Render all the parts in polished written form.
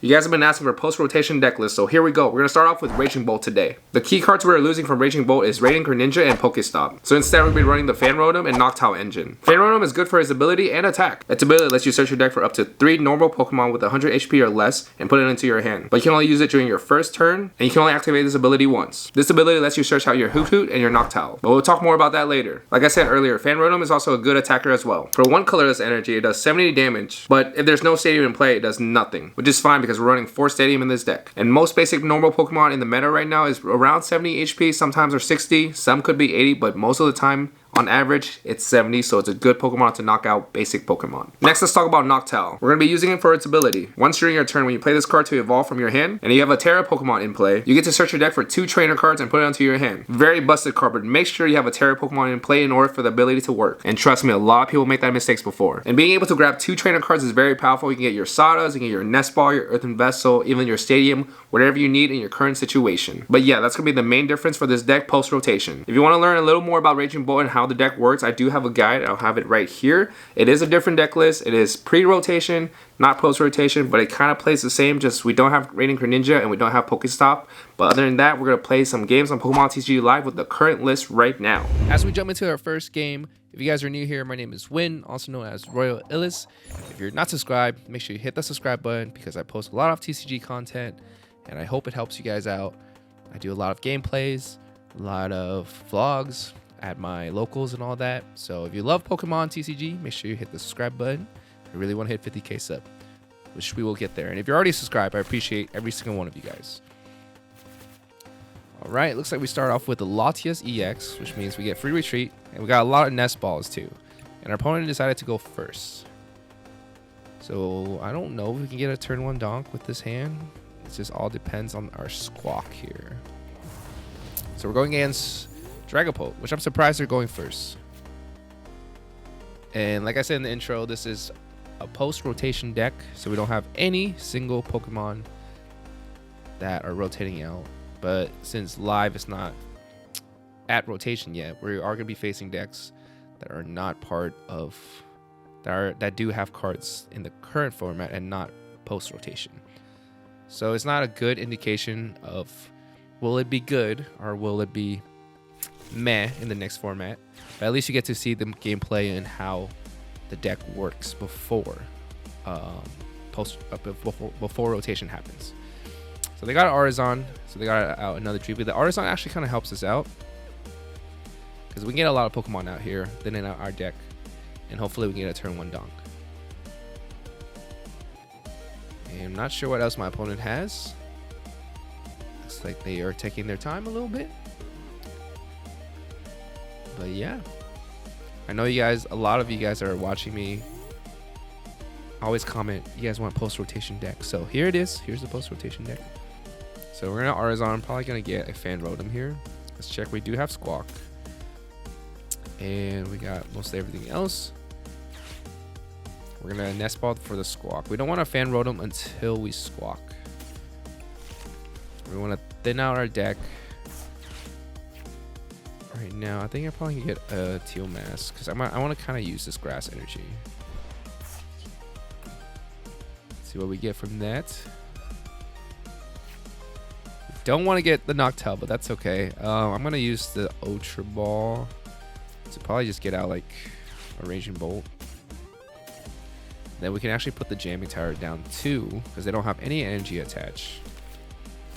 You guys have been asking for a post-rotation deck list, so here we go. We're going to start off with Raging Bolt today. The key cards we're losing from Raging Bolt is Radiant Greninja and Pokestop. So instead, we'll be running the Fan Rotom and Noctowl engine. Fan Rotom is good for his ability and attack. Its ability lets you search your deck for up to 3 normal Pokemon with 100 HP or less and put it into your hand. But you can only use it during your first turn, and you can only activate this ability once. This ability lets you search out your Hoothoot and your Noctowl, but we'll talk more about that later. Like I said earlier, Fan Rotom is also a good attacker as well. For one colorless energy, it does 70 damage, but if there's no stadium in play, it does nothing, which is fine because we're running 4 stadium in this deck. And most basic normal Pokemon in the meta right now is around 70 HP, sometimes are 60, some could be 80, but most of the time, on average, it's 70, so it's a good Pokemon to knock out basic Pokemon. Next, let's talk about Noctowl. We're going to be using it for its ability. Once during your turn, when you play this card to evolve from your hand, and you have a Terra Pokemon in play, you get to search your deck for 2 trainer cards and put it onto your hand. Very busted card, but make sure you have a Terra Pokemon in play in order for the ability to work. And trust me, a lot of people make that mistakes before. And being able to grab 2 trainer cards is very powerful. You can get your Sadas, you can get your Nest Ball, your Earthen Vessel, even your Stadium, whatever you need in your current situation. But yeah, that's going to be the main difference for this deck post-rotation. If you want to learn a little more about Raging Bolt and how the deck works, I do have a guide. I'll have it right here. It is a different deck list. It is pre-rotation, not post-rotation, but it kind of plays the same, just we don't have Radiant Greninja and we don't have Pokestop. But other than that, we're going to play some games on Pokemon TCG Live with the current list right now. As we jump into our first game, if you guys are new here, my name is Win, also known as Royal Illis. If you're not subscribed, make sure you hit the subscribe button because I post a lot of TCG content and I hope it helps you guys out. I do a lot of gameplays, a lot of vlogs at my locals and all that. So if you love Pokemon TCG, make sure you hit the subscribe button. I really want to hit 50k sub, which we will get there. And if you're already subscribed, I appreciate every single one of you guys. All right, looks like we start off with the Latias EX, which means we get free retreat, and we got a lot of Nest Balls too. And our opponent decided to go first. So I don't know if we can get a turn 1 donk with this hand. It just all depends on our Squawk here. So we're going against Dragapult, which I'm surprised they're going first. And like I said in the intro, this is a post-rotation deck, so we don't have any single Pokemon that are rotating out. But since live is not at rotation yet, we are going to be facing decks that are not part of that do have cards in the current format and not post-rotation. So it's not a good indication of will it be good or will it be meh in the next format, but at least you get to see the gameplay and how the deck works before before rotation happens. So they got an Arizon, so they got out another Dreepy. The Arizon actually kind of helps us out because we can get a lot of Pokemon out here then in our deck, and hopefully we can get a turn 1 donk. And I'm not sure what else my opponent has. Looks like they are taking their time a little bit. But yeah, I know you guys, a lot of you guys are watching me always comment you guys want post-rotation deck. So here it is. Here's the post-rotation deck. So we're gonna Arizon, probably gonna get a Fan Rotom here. Let's check. We do have Squawk, and we got mostly everything else. We're gonna Nest Ball for the Squawk. We don't want a Fan Rotom until we Squawk. We want to thin out our deck. Right now, I think I probably can get a Teal Mask because I want to kind of use this grass energy. See what we get from that. Don't want to get the Noctowl, but that's okay. I'm going to use the Ultra Ball to probably just get out like a Raging Bolt. Then we can actually put the Jamming Tower down too because they don't have any energy attached.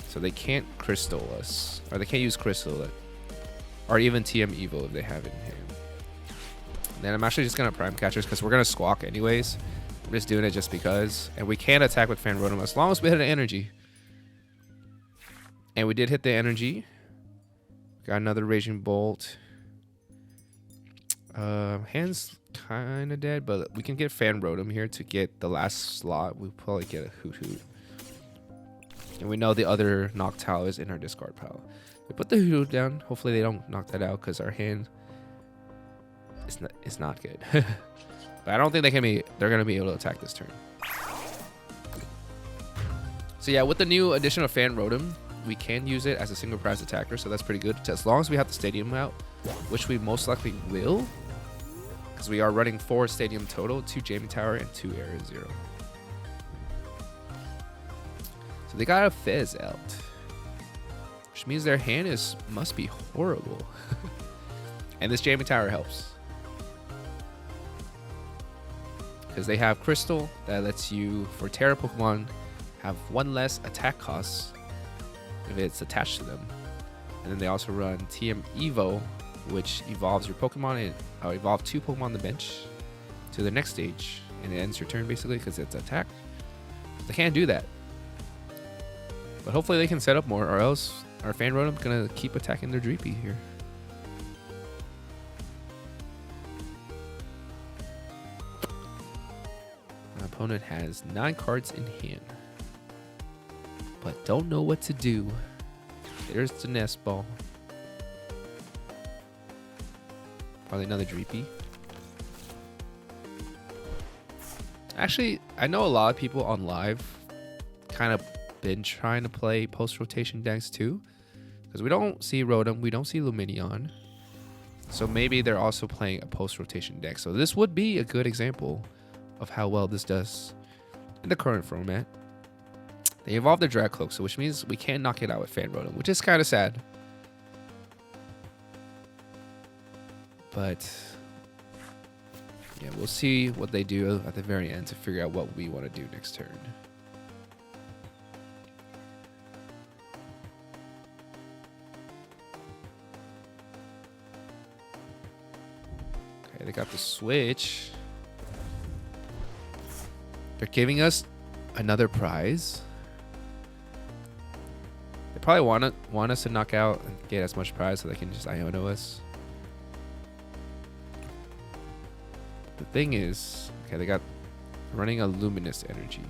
So they can't Crystal us, or they can't use Crystal it. Or even TM Evo if they have it in hand. Then I'm actually just going to Prime Catchers because we're going to Squawk anyways. I'm just doing it just because. And we can attack with Fan Rotom as long as we hit an energy. And we did hit the energy. Got another Raging Bolt. Hand's kind of dead, but we can get Fan Rotom here to get the last slot. We'll probably get a Hoothoot. And we know the other Noctowl is in our discard pile. We put the Hoothoot down. Hopefully they don't knock that out because our hand is not good. But I don't think they're gonna be able to attack this turn. So yeah, with the new addition of Fan Rotom, we can use it as a single prize attacker, so that's pretty good. As long as we have the stadium out, which we most likely will, because we are running 4 stadium total, 2 Jamming Tower and 2 Area 0. So they got a Fez out, which means their hand must be horrible. And this jamming tower helps, because they have Crystal that lets you, for Terra Pokemon, have 1 less attack cost if it's attached to them. And then they also run TM Evo, which evolves your Pokemon and evolve 2 Pokemon on the bench to the next stage, and it ends your turn basically because it's attack. They can't do that, but hopefully they can set up more, or else our Fan Rotom's gonna keep attacking their Dreepy here. My opponent has 9 cards in hand, but don't know what to do. There's the Nest Ball. Probably another Dreepy. Actually, I know a lot of people on live kind of been trying to play post-rotation decks too, because we don't see Rotom, we don't see Lumineon. So maybe they're also playing a post-rotation deck. So this would be a good example of how well this does in the current format. They evolved the Dragcloak, so which means we can't knock it out with Fan Rotom, which is kind of sad. But yeah, we'll see what they do at the very end to figure out what we want to do next turn. Okay, they got the switch. They're giving us another prize. They probably want us to knock out and get as much prize so they can just Iono us. The thing is, okay, they got running a Luminous Energy.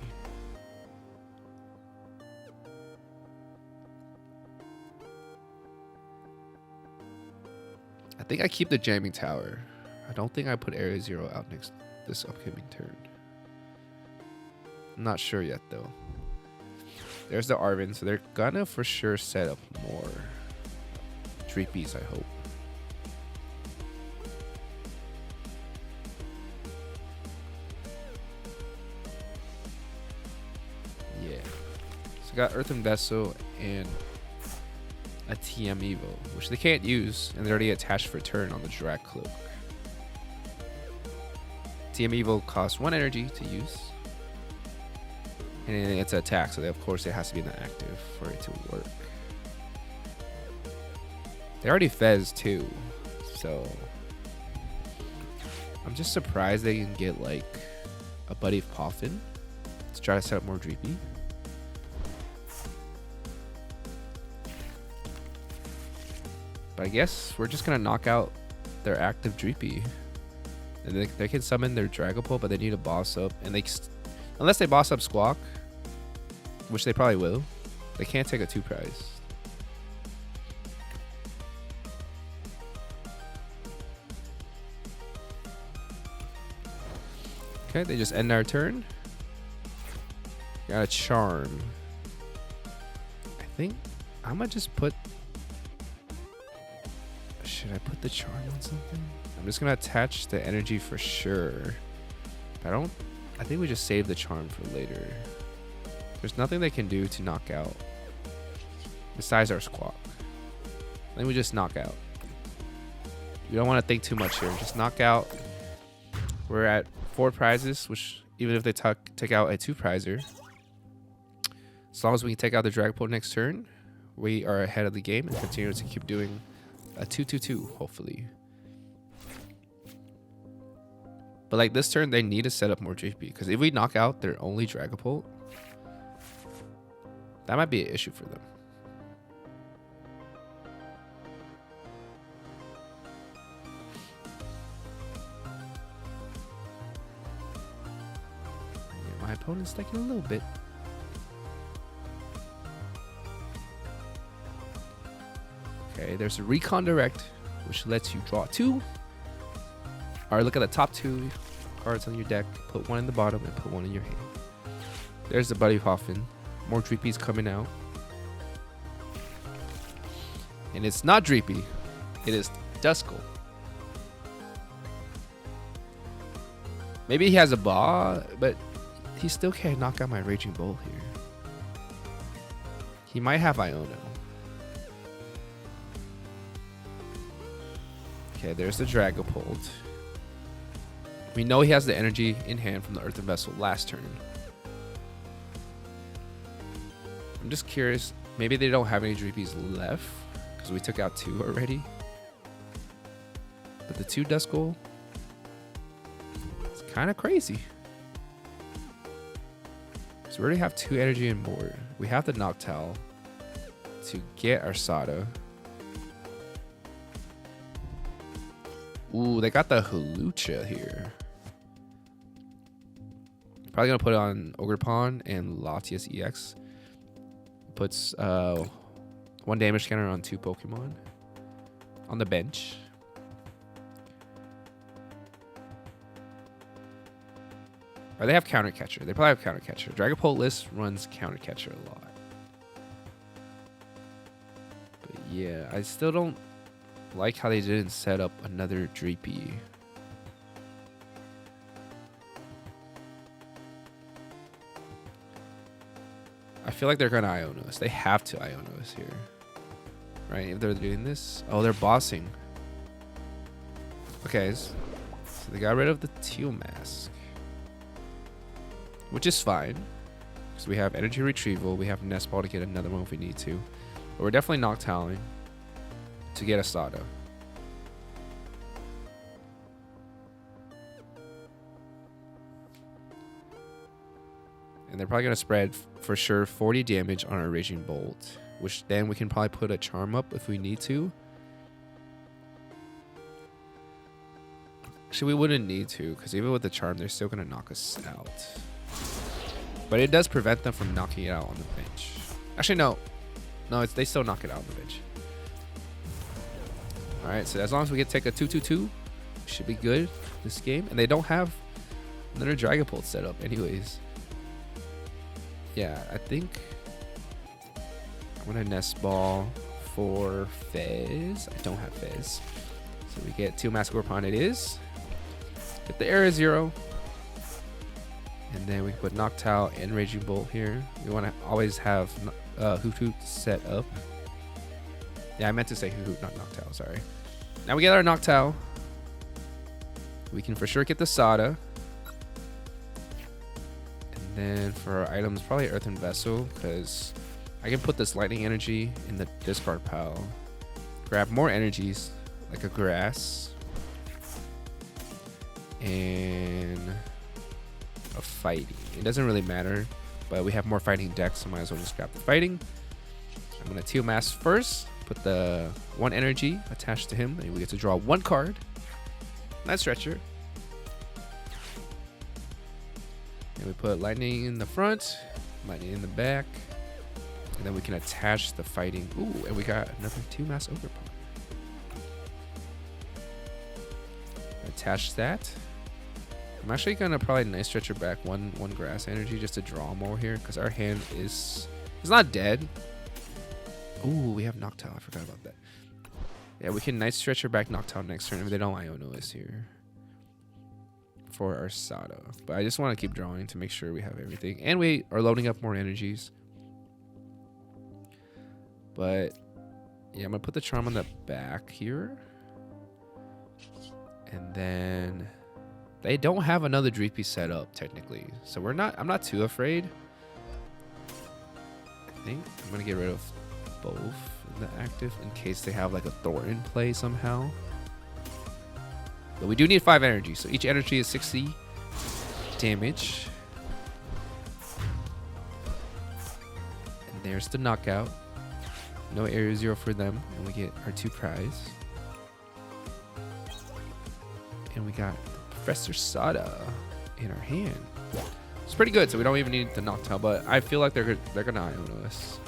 I think I keep the Jamming Tower. I don't think I put Area Zero out this upcoming turn. I'm not sure yet though. There's the Arven, so they're gonna for sure set up more Dreepies, I hope. Got Earthen Vessel and a TM Evo, which they can't use, and they're already attached for turn on the Dragcloak. TM Evo costs 1 energy to use, and it's an attack, so of course it has to be in the active for it to work. They already Fez too, so I'm just surprised they can get like a Buddy of Poffin to try to set up more Dreepy. But I guess we're just gonna knock out their active Dreepy, and they can summon their Dragapult, but they need to boss up, and unless they boss up Squawk, which they probably will, they can't take a 2 prize. Okay, they just end our turn. Got a Charm. I think I'm gonna just put. Should I put the Charm on something? I'm just gonna attach the energy for sure. I think we just save the Charm for later. There's nothing they can do to knock out besides our Squawk. I think we just knock out. We don't want to think too much here. Just knock out. We're at 4 prizes, which even if they take out a 2 prizer, as long as we can take out the Dragapult next turn, we are ahead of the game and continue to keep doing a 2-2-2, hopefully. But like this turn, they need to set up more JP, because if we knock out their only Dragapult, that might be an issue for them. Yeah, my opponent's taking a little bit. Okay, there's a Recon Direct, which lets you draw 2. Alright, look at the top 2 cards on your deck. Put 1 in the bottom and put 1 in your hand. There's the Buddy Hoffman. More Dreepies coming out. And it's not Dreepy. It is Duskull. Maybe he has a Baw, but he still can't knock out my Raging Bull here. He might have Iono. Okay, there's the Dragapult. We know he has the energy in hand from the Earthen Vessel last turn. I'm just curious. Maybe they don't have any Dreepies left because we took out 2 already. But the 2 Duskull, it's kind of crazy. So we already have 2 energy and more. We have the Noctowl to get our Sada. Ooh, they got the Hulucha here. Probably gonna put it on Ogerpon and Latias EX. Puts 1 damage counter on 2 Pokemon on the bench. Or they have Counter Catcher. They probably have Counter Catcher. Dragapult list runs Counter Catcher a lot. But yeah, I still don't like how they didn't set up another Dreepy. I feel like they're gonna Iono us. They have to Iono us here, right? If they're doing this, oh, they're bossing. Okay, so they got rid of the Teal mask, which is fine because we have energy retrieval. We have Nest Ball to get another one if we need to, but we're definitely Noctowling to get a Sada. And they're probably going to spread for sure 40 damage on our Raging Bolt, which then we can probably put a Charm up if we need to. Actually, we wouldn't need to because even with the Charm, they're still going to knock us out. But it does prevent them from knocking it out on the bench. Actually, no. No, they still knock it out on the bench. Alright, so as long as we get take a 2-2-2, should be good this game. And they don't have another Dragapult set up anyways. Yeah, I think I'm going to Nest Ball for Fez. I don't have Fez. So we get 2 Mask Ogerpon it is. Get the Area 0. And then we can put Noctowl and Raging Bolt here. We want to always have Hoothoot set up. Yeah, I meant to say Hoothoot, not Noctowl, sorry. Now we get our Noctowl. We can for sure get the Sada. And then for our items, probably Earthen Vessel, because I can put this Lightning Energy in the discard pile. Grab more energies, like a Grass. And a Fighting. It doesn't really matter, but we have more Fighting decks, so might as well just grab the Fighting. I'm going to Teal Mask first. Put the 1 energy attached to him, and we get to draw 1 card. Night Stretcher. And we put Lightning in the front, Lightning in the back, and then we can attach the Fighting. Ooh, and we got another 2 Mass Ogerpon. Attach that. I'm actually gonna probably Night Stretcher back one Grass energy just to draw more here, because our hand is not dead. Ooh, we have Noctowl. I forgot about that. Yeah, we can Night Stretcher back Noctowl next turn if they don't Iono us here for our Sada. But I just want to keep drawing to make sure we have everything. And we are loading up more energies. But yeah, I'm going to put the Charm on the back here. And then they don't have another Dreepy set up technically. So I'm not too afraid. I think I'm going to get rid of both in the active in case they have like a Thornton play somehow. But we do need 5 energy, so each energy is 60 damage. And there's the knockout. No area 0 for them, and we get our 2 prize. And we got Professor Sada in our hand. It's pretty good, so we don't even need the Noctowl, but I feel like they're gonna Iono us.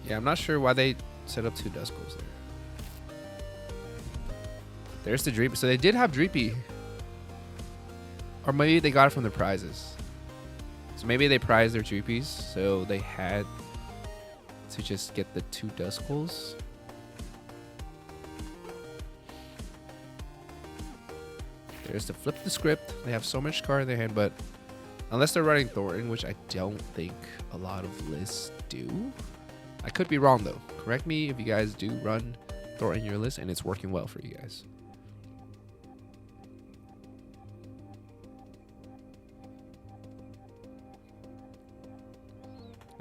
Yeah, I'm not sure why they set up 2 Duskulls there. There's the Dreepy. So they did have Dreepy. Or maybe they got it from the prizes. So maybe they prized their Dreepies, so they had to just get the 2 Duskulls. There's to flip the script. They have so much card in their hand, but unless they're running Thornton, which I don't think a lot of lists do. I could be wrong though. Correct me if you guys do run Thornton in your list and it's working well for you guys.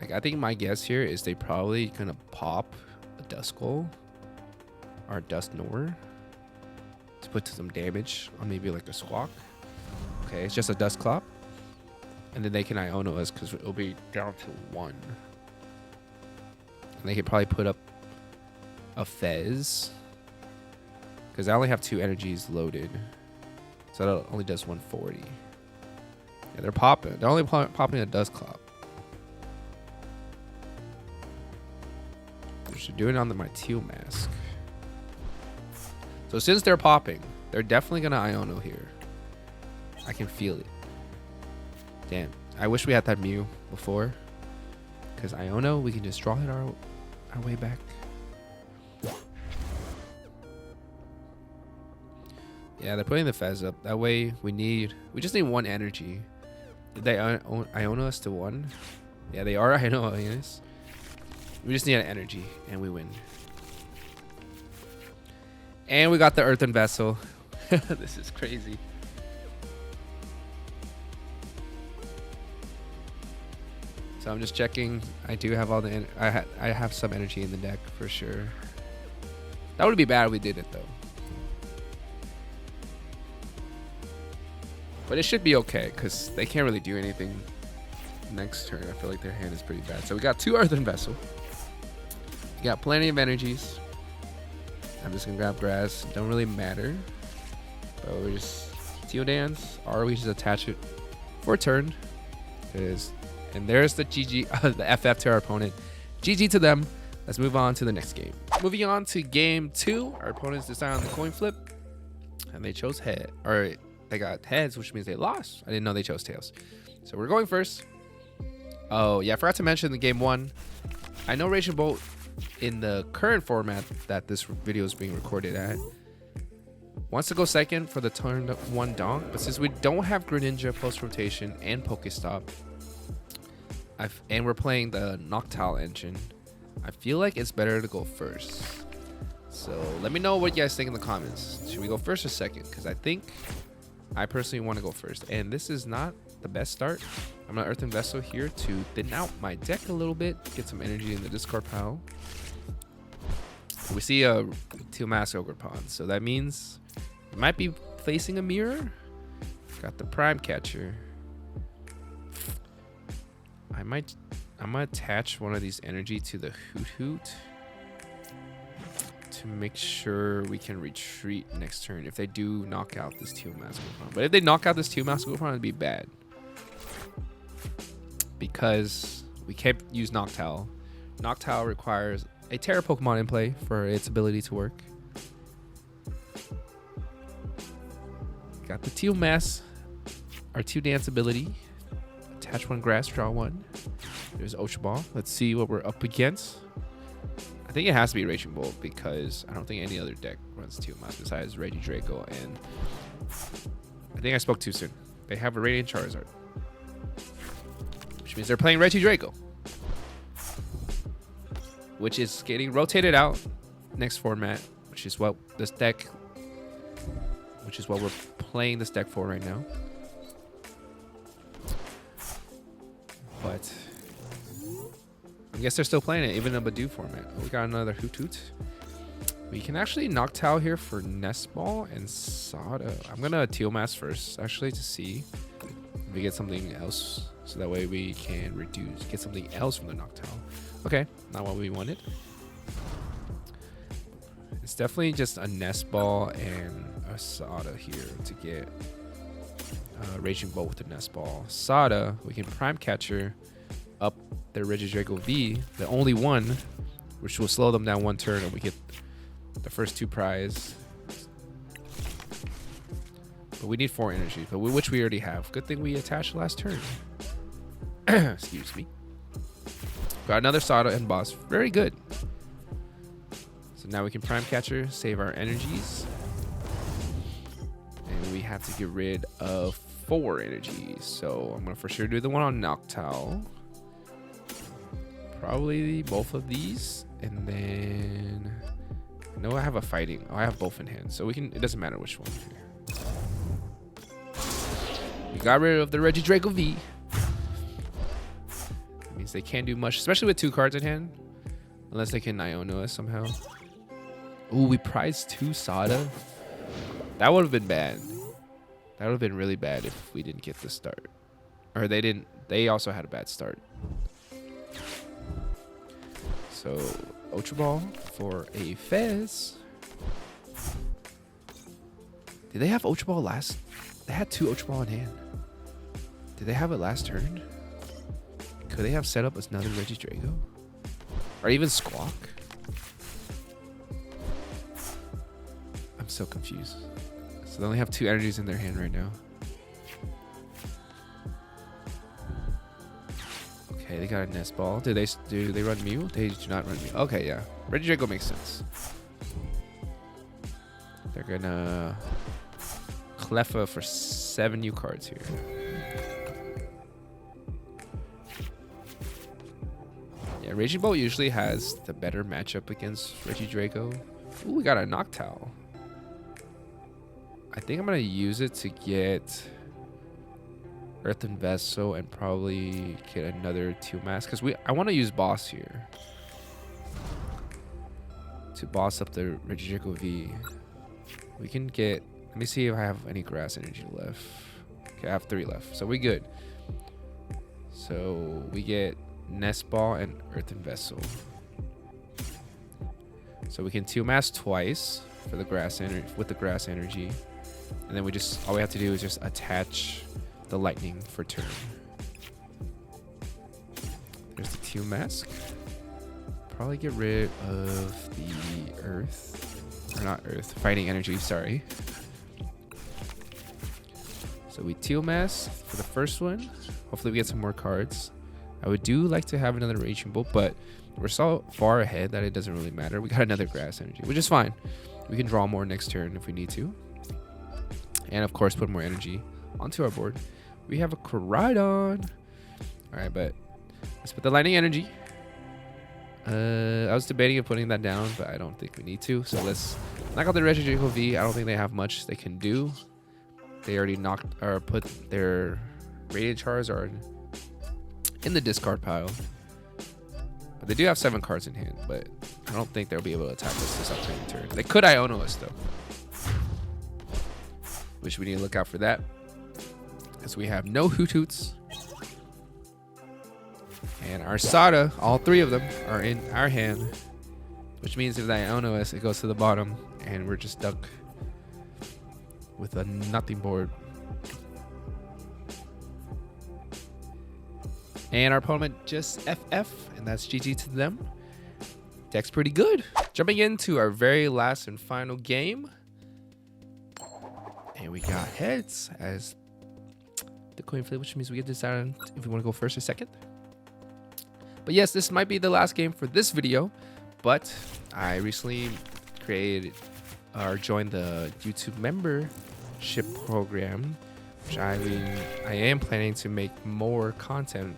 Like, I think my guess here is they probably gonna pop a Duskull or Dusknoir to put some damage on maybe like a Squawk. Okay, it's just a Dusclop. And then they can Iono us because it'll be down to 1. And they could probably put up a Fez. Because I only have 2 energies loaded. So that only does 140. Yeah, they're popping. They're only popping a Dusclop. They're doing it on my Teal mask. So since they're popping, they're definitely going to Iono here. I can feel it. Damn. I wish we had that Mew before. Because Iono, we can just draw it our way back. Yeah, they're putting the Fez up. That way we just need 1 energy. Did they Iono us to 1? Yeah, they are Iono us. We just need an energy and we win. And we got the Earthen Vessel. This is crazy. So I'm just checking. I do have all the I have some energy in the deck for sure. That would be bad if we did it though. But it should be okay because they can't really do anything next turn. I feel like their hand is pretty bad. So we got 2 Earthen Vessel. We got plenty of energies. I'm just gonna grab grass. Don't really matter. But we just Teal Dance, or we just attach it for a turn. And there's the GG, the FF to our opponent. GG to them. Let's move on to the next game. Moving on to game 2. Our opponents decided on the coin flip, and they chose head. Or they got heads, which means they lost. I didn't know they chose tails. So we're going first. Oh yeah, I forgot to mention the game 1. I know Raging Bolt in the current format that this video is being recorded at wants to go second for the turn 1 donk, but since we don't have Greninja post rotation and Pokestop, and we're playing the Noctowl engine, I feel like it's better to go first. So let me know what you guys think in the comments. Should we go first or second? Because I personally want to go first, and this is not the best start. I'm gonna Earthen Vessel here to thin out my deck a little bit, get some energy in the discard pile. We see a Teal Mask Ogerpon, so that means we might be facing a mirror. Got the Prime Catcher. I'm gonna attach one of these energy to the Hoothoot to make sure we can retreat next turn if they do knock out this Teal Mask Ogerpon. But if they knock out this Teal Mask Ogerpon, it'd be bad. Because we can't use Noctowl. Noctowl requires a Terra Pokemon in play for its ability to work. Got the Teal Mask, our Teal Dance ability. Attach 1 grass, draw 1. There's Ultra Ball. Let's see what we're up against. I think it has to be Raging Bolt because I don't think any other deck runs Teal Mask besides Regidrago, and I think I spoke too soon. They have a Radiant Charizard, which means they're playing Regidrago, which is getting rotated out next format, which is what we're playing this deck for right now. But I guess they're still playing it, even in a Badoo format. We got another Hoothoot. We can actually Noctowl here for Nest Ball and Sada. I'm gonna Teal Mask first, actually, to see if we get something else. So that way we can get something else from the Noctowl. Okay, not what we wanted. It's definitely just a Nest Ball and a Sada here to get Raging Bolt with the Nest Ball. Sada, we can Prime Catcher up their Regidrago V, the only one, which will slow them down 1 turn, and we get the first 2 prize. But we need 4 energy, but which we already have. Good thing we attached last turn. Excuse me. Got another Sada and boss. Very good. So now we can Prime Catcher, save our energies. And we have to get rid of 4 energies. So I'm going to for sure do the one on Noctowl. Probably both of these. And then... No, I have a fighting. Oh, I have both in hand. So we can... It doesn't matter which one here. We got rid of the Regidrago V. That means they can't do much, especially with 2 cards in hand. Unless they can Iono us somehow. Ooh, we prized 2 Sada. That would have been bad. That would have been really bad if we didn't get the start. Or they didn't. They also had a bad start. So, Ultra Ball for a Fez. Did they have Ultra Ball last? They had 2 Ultra Ball in hand. Did they have it last turn? Could they have set up another Regidrago? Or even Squawk? I'm so confused. So they only have 2 energies in their hand right now. Okay, they got a Nest Ball. Do they run Mew? They do not run Mew. Okay, yeah. Regidrago makes sense. They're gonna Cleffa for 7 new cards here. Yeah, Raging Bolt usually has the better matchup against Regidrago. Ooh, we got a Noctowl. I think I'm gonna use it to get Earthen Vessel and probably get another Teal Mask because I want to use Boss here to boss up the Regidrago V. We can get. Let me see if I have any grass energy left. Okay, I have 3 left, so we good. So we get Nest Ball and Earthen Vessel. So we can Teal Mask twice for the grass energy with the grass energy, and then all we have to do is just attach the lightning for turn. There's the Teal Mask. Probably get rid of the earth, or not earth, fighting energy. Sorry. So we Teal Mask for the first one. Hopefully we get some more cards. I would like to have another Raging Bolt, but we're so far ahead that it doesn't really matter. We got another grass energy, which is fine. We can draw more next turn if we need to. And of course, put more energy onto our board. We have a Koraidon. All right, but let's put the lightning energy. I was debating of putting that down, but I don't think we need to. So let's knock out the Regidrago V. I don't think they have much they can do. They already put their Radiant Charizard in the discard pile. But they do have 7 cards in hand, but I don't think they'll be able to attack us this upcoming turn. They could Iono us though, which we need to look out for that, as we have no Hootoots. And our Sada, all 3 of them, are in our hand, which means if they Iono us, it goes to the bottom, and we're just stuck with a nothing board. And our opponent just FF, and that's GG to them. Deck's pretty good. Jumping into our very last and final game. And we got heads as the coin flip, which means we get to decide if we want to go first or second. But yes, this might be the last game for this video, but I recently joined the YouTube membership program, which I am planning to make more content.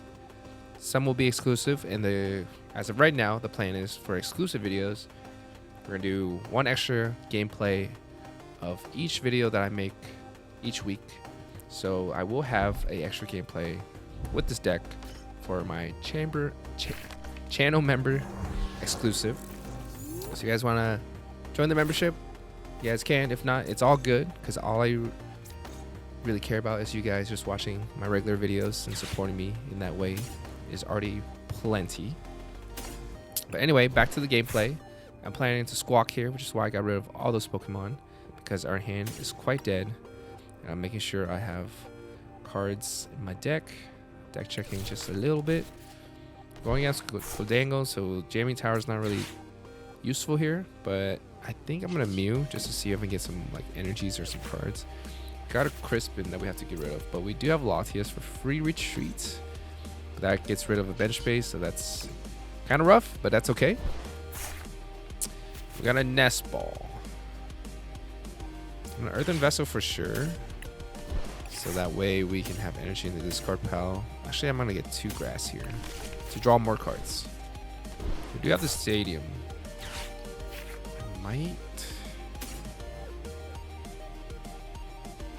Some will be exclusive, and as of right now, the plan is for exclusive videos, we're gonna do 1 extra gameplay of each video that I make each week. So I will have a extra gameplay with this deck for my channel member exclusive. So you guys want to join the membership, you guys can. If not, it's all good, because all I really care about is you guys just watching my regular videos and supporting me in that way is already plenty. But anyway, back to the gameplay. I'm planning to Squawk here, which is why I got rid of all those Pokemon, because our hand is quite dead. And I'm making sure I have cards in my deck checking just a little bit. Going against Gholdengo, so Jamming Tower is not really useful here, but I think I'm gonna Mew just to see if I can get some like energies or some cards. Got a Crispin that we have to get rid of, but we do have Latias for free retreat. That gets rid of a bench space, so that's Kind of rough, but that's okay. We got a Nest Ball. I'm gonna Earthen Vessel for sure. So that way we can have energy in the discard pile. Actually, I'm gonna get 2 grass here to draw more cards. We do have the stadium. I might.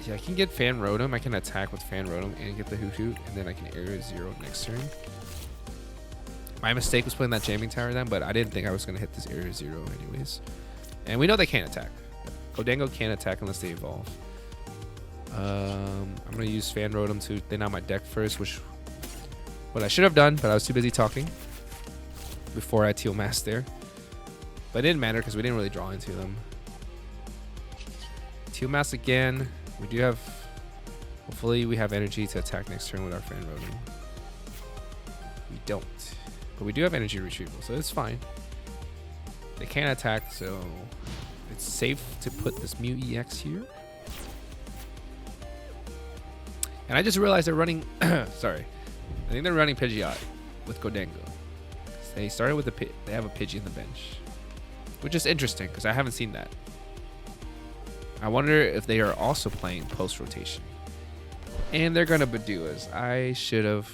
Yeah, I can get Fan Rotom. I can attack with Fan Rotom and get the Hoothoot, and then I can Area 0 next turn. My mistake was putting that Jamming Tower then, but I didn't think I was going to hit this Area 0 anyways. And we know they can't attack. Gholdengo can't attack unless they evolve. I'm going to use Fan Rotom to thin out my deck first, which what I should have done, but I was too busy talking before I Teal Mass there. But it didn't matter because we didn't really draw into them. Teal Mass again. We do have, hopefully we have energy to attack next turn with our Fan Rotom. We don't, but we do have energy retrieval, so it's fine. They can't attack, so it's safe to put this Mew EX here. And I just realized they're running, sorry, I think they're running Pidgeot with Gholdengo. They started with they have a Pidgey in the bench, which is interesting because I haven't seen that. I wonder if they are also playing post rotation. And they're gonna Badoo us. I should have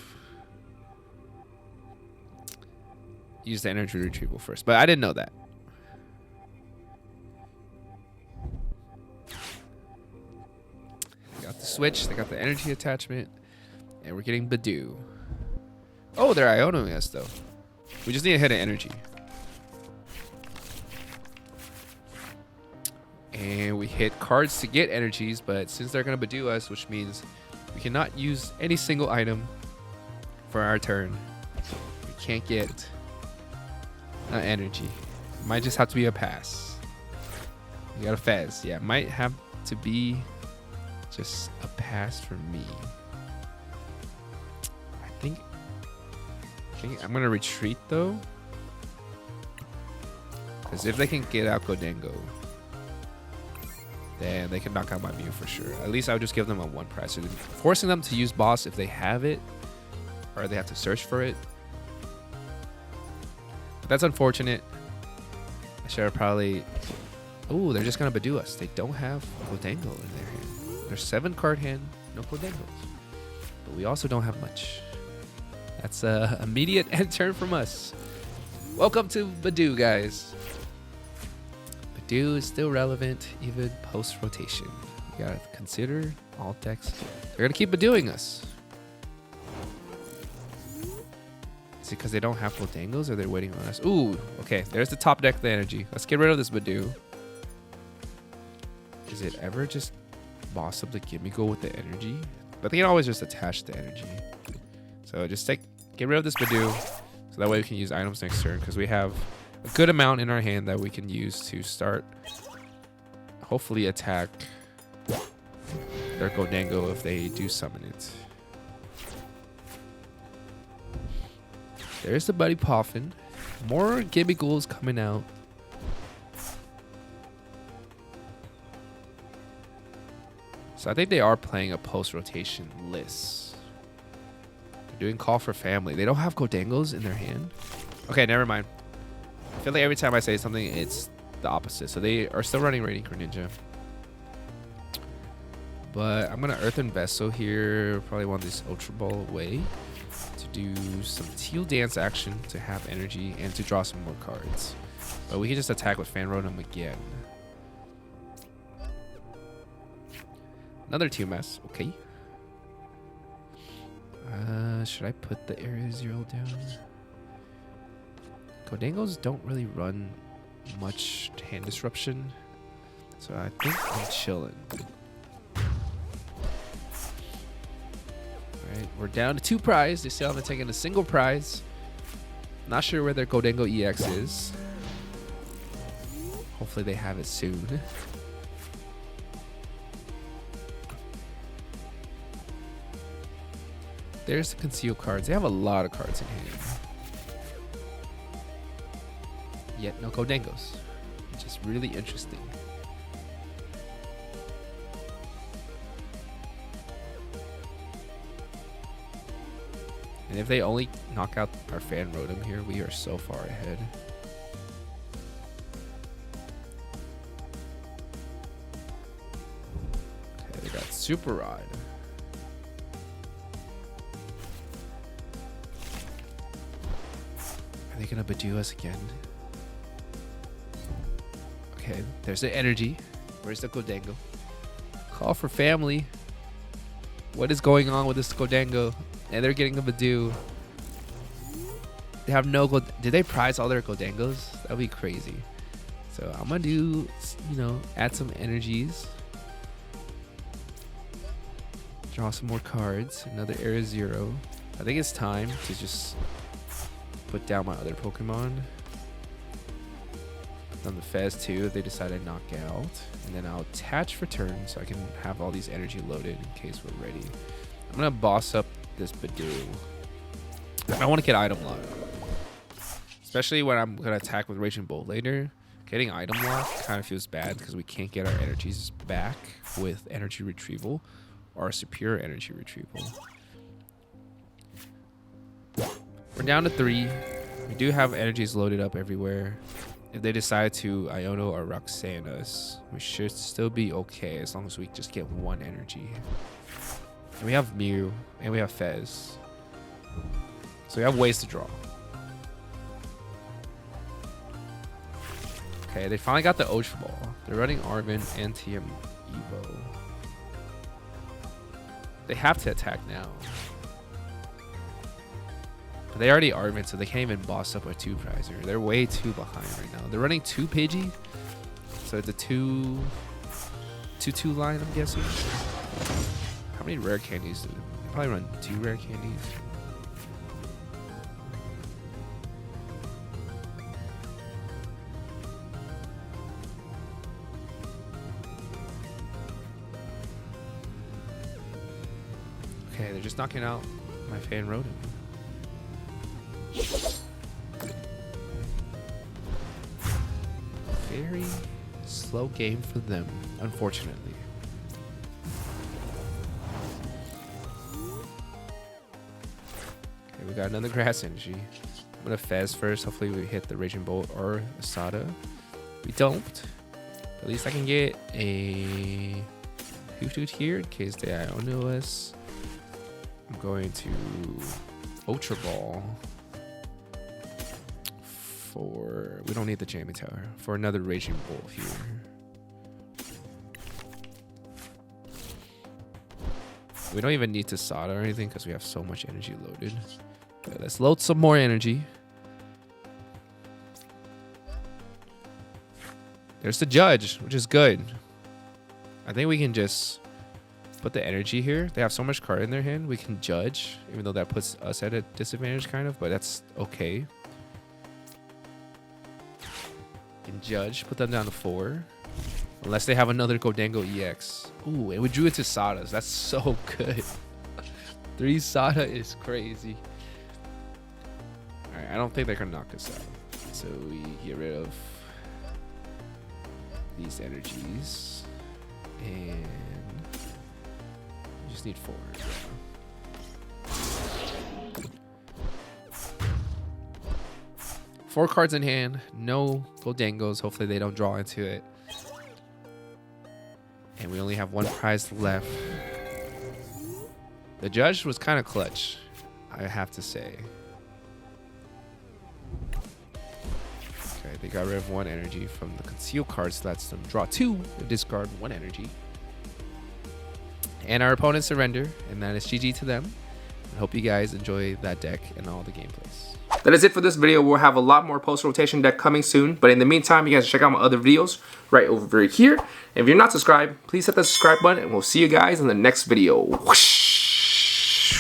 used the energy retrieval first, but I didn't know that. They got the switch, they got the energy attachment, and we're getting Badoo. Oh, they're Ionoing us though. We just need to hit an energy. And we hit cards to get energies, but since they're going to Badoo us, which means we cannot use any single item for our turn, we can't get an energy. It might just have to be a pass. We got a Fez. Yeah, it might have to be just a pass for me. I think I'm going to retreat though, because if they can get out Gholdengo, then they can knock out my Mew for sure. At least I would just give them a 1 price. So forcing them to use boss if they have it, or they have to search for it. But that's unfortunate. I should have probably... Oh, they're just going to Badoo us. They don't have Gholdengo in their hand. There's 7 card hand, no Gholdengos. But we also don't have much. That's a immediate end turn from us. Welcome to Badoo, guys. Badoo is still relevant even post rotation. You gotta consider all decks. They're gonna keep Badooing us. Is it because they don't have Gholdengos or they're waiting on us? Ooh, okay. There's the top deck of the energy. Let's get rid of this Badoo. Is it ever just boss up the Gimmighoul with the energy? But they can always just attach the energy. So just get rid of this Badoo, so that way we can use items next turn, because we have a good amount in our hand that we can use to start, hopefully attack their Gholdengo if they do summon it. There's the Buddy Poffin. More Gimmighouls coming out. So I think they are playing a post-rotation list. They're doing Call for Family. They don't have Gholdengos in their hand. Okay, never mind. I feel like every time I say something, it's the opposite. So they are still running Radiant Greninja. But I'm going to Earthen Vessel here. Probably want this Ultra Ball away to do some Teal Dance action to have energy and to draw some more cards. But we can just attack with Fan Rotom again. Another Teal Mass. Okay. Should I put the Area 0 down? Gholdengos don't really run much hand disruption, so I think I'm chilling. Alright, we're down to 2 prize. They still haven't taken a single prize. Not sure where their Gholdengo EX is. Hopefully they have it soon. There's the conceal cards. They have a lot of cards in hand. Yet no Gholdengos, which is really interesting. And if they only knock out our Fan Rotom here, we are so far ahead. Okay, they got Super Rod. Are they gonna Badoo us again? Okay, there's the energy. Where's the Gholdengo? Call for family. What is going on with this Gholdengo? And they're getting a Badoo. They have no gold. Did they prize all their Gholdengos? That would be crazy. So I'm gonna do, you know, add some energies. Draw some more cards. Another Area 0. I think it's time to just put down my other Pokemon. On the Fez too, if they decide to knock out. And then I'll attach for turn so I can have all these energy loaded in case we're ready. I'm gonna boss up this Badoo. I want to get item lock. Especially when I'm gonna attack with Raging Bolt later. Getting item lock kind of feels bad because we can't get our energies back with energy retrieval or superior energy retrieval. We're down to 3. We do have energies loaded up everywhere. If they decide to Iono or Roxanne us, we should still be okay as long as we just get 1 energy. And we have Mew and we have Fez. So we have ways to draw. Okay, they finally got the Ultra Ball. They're running Arvin and TM Evo. They have to attack now. But they already Arvin, so they can't even boss up a 2-prizer. They're way too behind right now. They're running 2 Pidgey. So it's a 2-2 line, I'm guessing. How many rare candies do they probably run 2 rare candies? Okay, they're just knocking out my Fan Rotom. Very slow game for them, unfortunately. Okay, we got another Grass Energy. I'm gonna Fez first. Hopefully we hit the Raging Bolt or Asada. We don't. At least I can get a Hoothoot here in case they Iono us. I'm going to Ultra Ball. For we don't need the Jamming Tower for another Raging Bolt here. We don't even need to Sada or anything because we have so much energy loaded. Okay, let's load some more energy. There's the Judge, which is good. I think we can just put the energy here. They have so much card in their hand. We can Judge, even though that puts us at a disadvantage kind of, but that's okay. Can Judge, put them down to 4. Unless they have another Gholdengo EX. Ooh, and we drew it to Sadas. That's so good. 3 Sada is crazy. Alright, I don't think they can knock us out. So we get rid of these energies. And we just need 4. Yeah. 4 cards in hand, no Gholdengos. Hopefully they don't draw into it. And we only have 1 prize left. The Judge was kind of clutch, I have to say. Okay, they got rid of 1 energy from the conceal cards. So lets them draw 2 and discard 1 energy. And our opponents surrender, and that is GG to them. I hope you guys enjoy that deck and all the gameplays. That is it for this video. We'll have a lot more post-rotation deck coming soon. But in the meantime, you guys check out my other videos right over here. If you're not subscribed, please hit the subscribe button. And we'll see you guys in the next video. Whoosh!